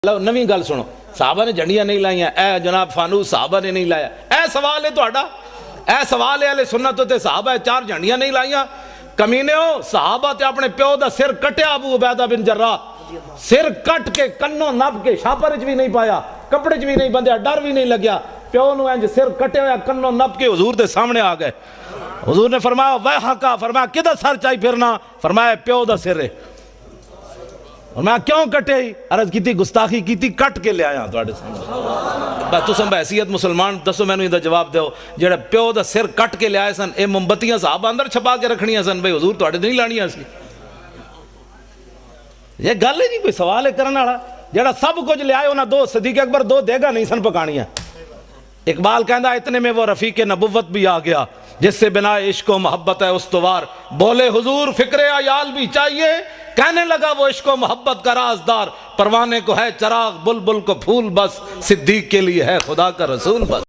نویں گل سنو، صحابہ نے جھنڈیاں نہیں لائیاں، اے جناب فانوس صحابہ نے نہیں لایا، اے سوال ہے تہاڈا، اے سوال ہے اہل سنت تے صحابہ چار جھنڈیاں نہیں لائیاں، کمینیو صحابہ تے اپنے پیو دا سر کٹیا ابو عبیدہ بن جراح، سر کٹ کے کنوں نب کے شاپر چ بھی نہیں پایا، کپڑے چ بھی نہیں بندیا، ڈر بھی نہیں لگیا، پیو نو انج سر کٹے ہویا کنوں نب کے حضور دے سامنے آ گئے۔ حضور نے فرمایا ویحکا، فرمایا کدھر سر چاہی پھرنا، فرمایا پیو دا سر ہے۔ اور میں کیوں کٹے ہی عرض کیتی گستاخی کیتی کٹ کے لے آیا تواڈے سامنے۔ بس تساں بحیثیت مسلمان دسو مینوں ایندا جواب دیو، جڑا پیو دا سر کٹ کے لے آئے سن اے موم بتیاں صحابہ اندر چھپا کے رکھنیاں سن بھئی حضور تواڈے نہیں لانیاں سی۔ یہ گل ہے نہیں کوئی سوال ہے کرن والا، جڑا سب کچھ لے آئے انہاں دو صدیق اکبر دو دیگا نہیں سن پکانیاں۔ اقبال کہندا اتنے میں وہ رفیق نبوت بھی آ گیا جس سے بنا عشق و محبت ہے استوار، بولے حضور فکر عیال بھی چاہیے، کہنے لگا وہ عشق و محبت کا رازدار، پروانے کو ہے چراغ بلبل کو پھول بس، صدیق کے لیے ہے خدا کا رسول بس۔